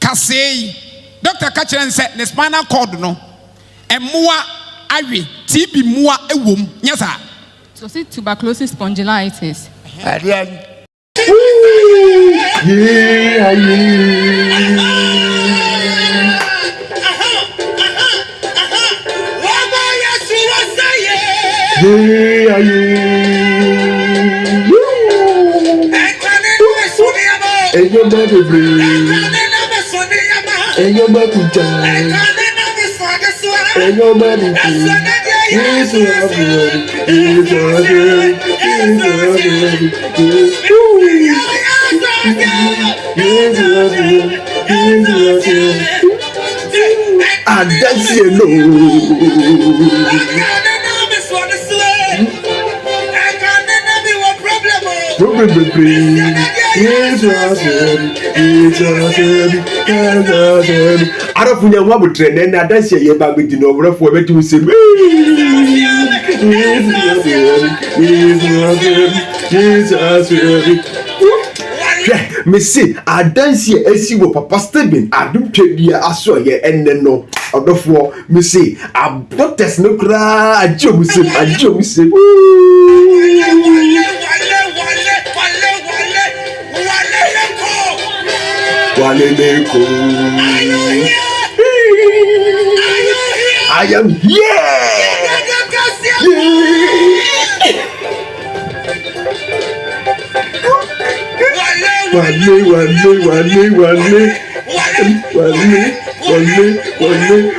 kasei doctor ka kyerɛ nse ne spinal cord no emoa awe TB moa ewom nyesa so see tuberculosis spondylitis Arafunya mwa butrende na dansi ye ba gidi no brafo be tu se me see adansi esi wo Papa Stephen Adom Kyei-duah aso ye enne no odofo me see doctors no kra ajom se Waleleko. I am here.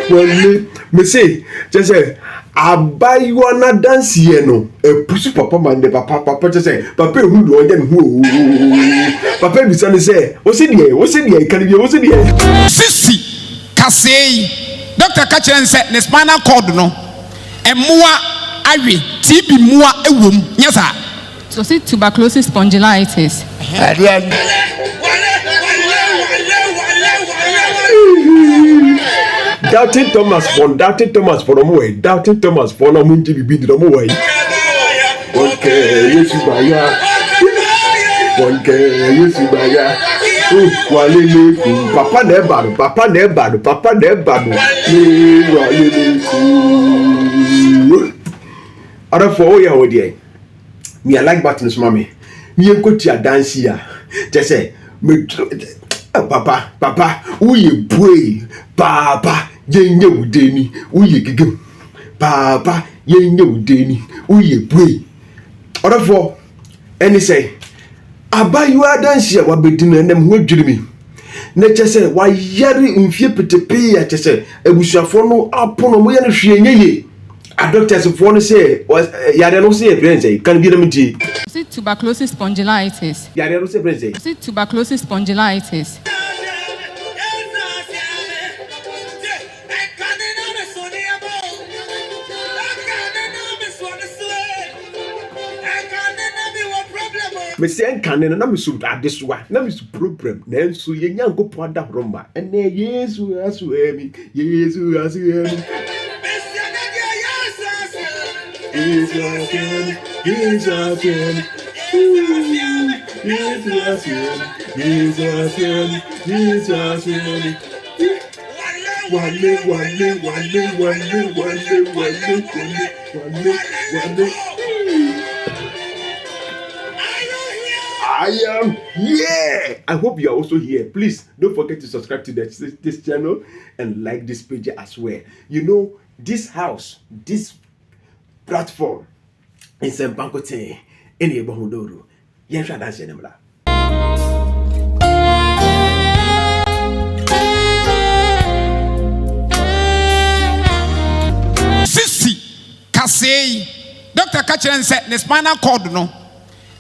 Wale. Me say, just say, abayiwa na dance ye no pusu papa man de papa just say papa who do dem who papa bi say o se die kan bi o se die sisi kasei doctor ka kyerɛ nse ne spinal cord no emoa awe TB moa ewom nyesa so see tuberculosis spondylitis Doubting Thomas for no way. Doubting Thomas for no munji bibi no way. Okay, Yesu baya. Walele ku. Papa ne badu. Walele ku. Ara for ya odi. Me I like buttons mommy. Me enkoti adansi ya. Just say me Papa, uye boy, Papa, yenye udeni, uye gigem, Papa, yenye udeni, uye boy. Other for any say, abayiwa dance ya wabedina nem who dreamy. Nature say, why yari unfie petepe ya chese, ebusuafo apono mo ya no hwenye. A doctors for say was yare no say friends say can be them tea. See tuberculosis spondylitis. Yare no say friends say. See tuberculosis spondylitis. Me say canne na me so adesoa na me so problem na enso ye nyankopo ada horoma ene Yesu asu emi I am here. I hope you are also here. Please don't forget to subscribe to this channel and like this page as well. You know, this house, this platform in Sempankote, in Ebahudoro. Yensha dance nemla. Sisi kasei doctor ka kyerɛ nse ne spinal cord no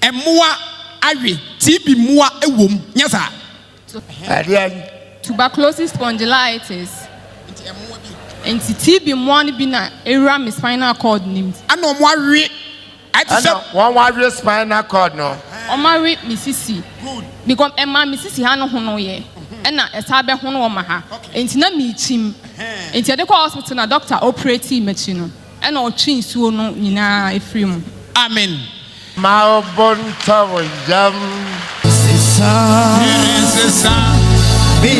emoa awe TB moa ewom nyesa tuberculosis spondylitis and TB moa ni bi na ewura me spinal cord nim ana omo awe one awe spinal cord no omo awe me sisi because emma me sisi ha no ho no ye na esa be ho no ma ha enti na me chim enti de call hospital na doctor operate machi no na o twi nsuo no nyina efiri mu amen ma bonta wo jam sisa be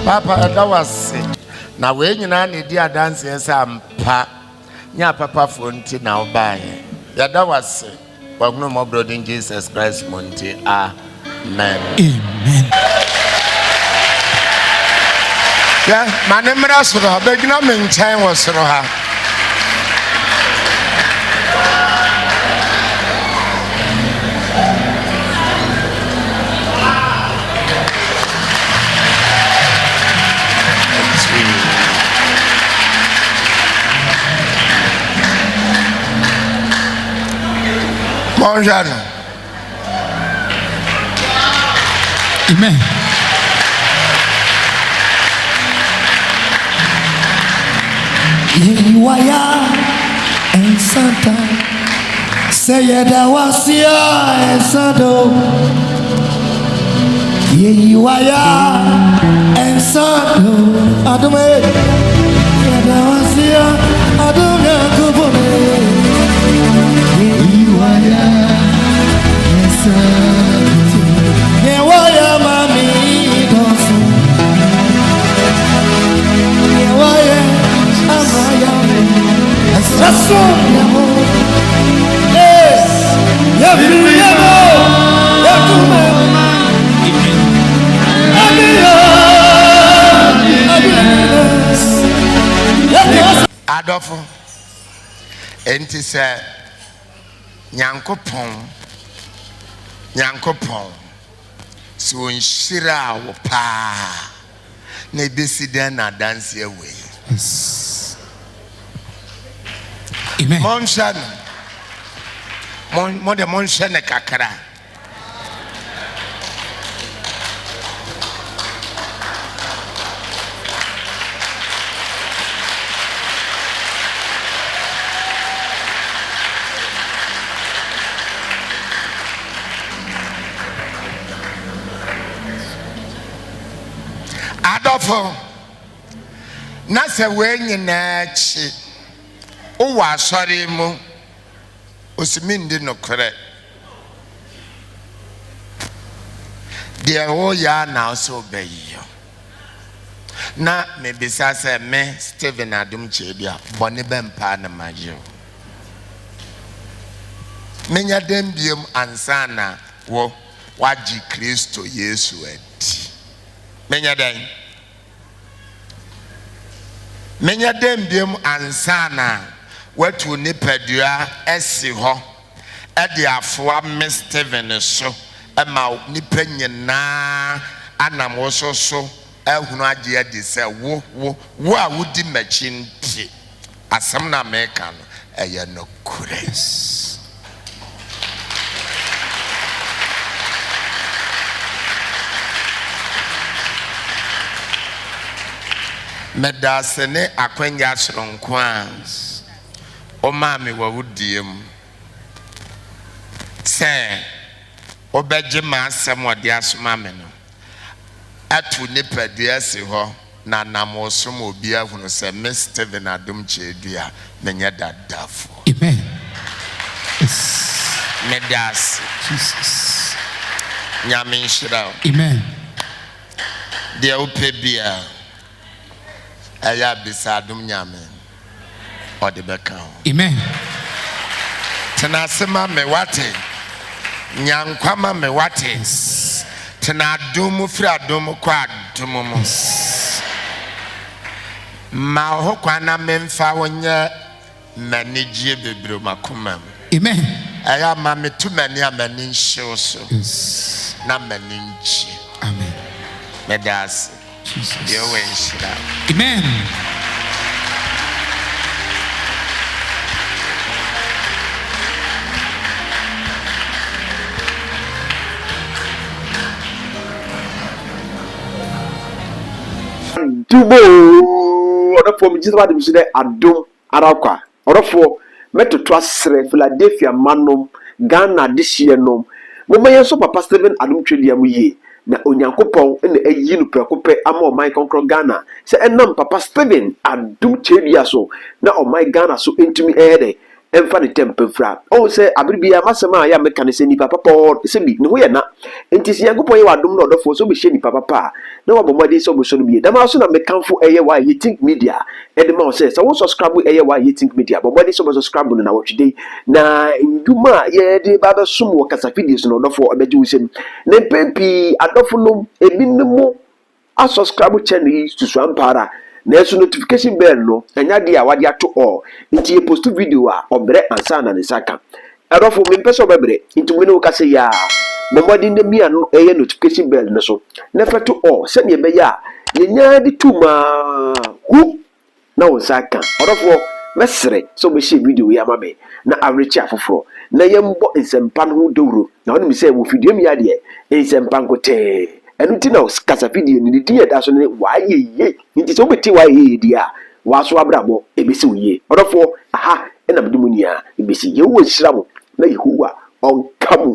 Papa, that was it. Now, when you know, the dance is nya papa fonti na obaye. Yeah, that was it. But no more brother in Jesus Christ, Monte. Amen. Amen. Yeah, my name is Rasura. But you know, me in China was Roha. Bonjour. Amen. Yewaya and Santa say that was here and Sado. Yewaya and Sado. Adome. That was here. Adome Kubone. Yewaya and Sado. Yewaya mami dosu. Yewaya. Adolfo, enti se Nyankopon so nshira wo pa na ebesida na dance away. Yes. Amen. Monshan kakra. Adolfo, na se wenye na chi o wa sori mu osimindi no kore de o ya na so beyo na me bisa se me Stephen Adom Kyei-duah boni bempa na majo menya dem biem ansana wo waji Kristo Yesu ati menya dem biem ansana watu nipadua esi ho ede afoa me Stephen so ema nipa nyina anam wo so ehunu agye ade se wo a wodi machi nti asem na meka no eye no kure medasene akwanya sronkwa o mami wa wudiem se obeje ma asem ode asoma me no atu nipadua si ho na namosom obi ahunu se Mr. Stephen Adom Kyei-duah menye dadafo. Amen. Yes. Medas Jesus. Nyame nshira. Amen. De opebia aya bisadum nyame ode beka. Amen. Tena sema me wate nyankwama me wate tena dum fra dum kwa dum mu ma ho kwana memfa wonye manigye bebro makoma. Amen. Aya ma metu mani amani nhyew so Yes. na mani nchi. Amen. Medas Jesus. yewe nshira. Amen. tubo ɔdɔfoɔ mi jisaba de mi si dɛ adom arakwa ɔdɔfoɔ mɛtoto asrɛ Philadelphia manom Ghana de hyia nom mo ma yɛn so Papa Stephen Adom Kyei-duah mu yie na onyankopɔn na ayi no prɛko pɛ ama ɔman kɔnkɔn Ghana sɛ ɛnam Papa Stephen Adom Kyei-duah so na ɔman Ghana so ntumi ɛyɛ dɛ ɛmfa ne tɛm pɛfra ɔn sɛ abiribia masɛm a yɛ meka ne sɛ nipa papa sɛ bi ne ho yɛ na nti sɛ nyankopɔn yɛ wadom na ɔdɔfoɔ so bɛhyɛ nipa papa na wabɔ mmɔden sɛ ɔbɛsɔ no bie dama so na mekamfo ɛyɛ wa yɛ think media ɛde ma wo sɛ wo subscribe ɛyɛ wa yɛ think media bɔ mmɔden sɛ ɔbɛsubscribe no na wɔtwede na ndwuma a yɛde ba bɛsom wɔ kasa videos no ɔdɔfoɔ ɔbɛgye wo sɛm ne mpɛn pii adɔfo no ebi ne mo asubscribe channel yi susu ampara na so notification bell no anya de a wade ato all nti ye post video a obrɛ ansa na ne saka adofo me pese obebre nti mo ne wo kase ya momodi na mia no eye notification bell no so na feto all se ne be ya yenya de tuma hu na wo saka adofo mesre so be share video ya mabe na average afoforo na yembo nsempa no ho dowro na woni me se wo video mi ya de nsempa nkote ɛnu ti na kasa video ni di yɛ da so ne waayɛ yie nti sɛ wobɛti waayɛ yie di a waso abrabɔ ebesi wo yie ɔdɔfoɔ aha ɛna mede mu nia ebesi yɛ wo nhyira mo na yehowa ɔnka mo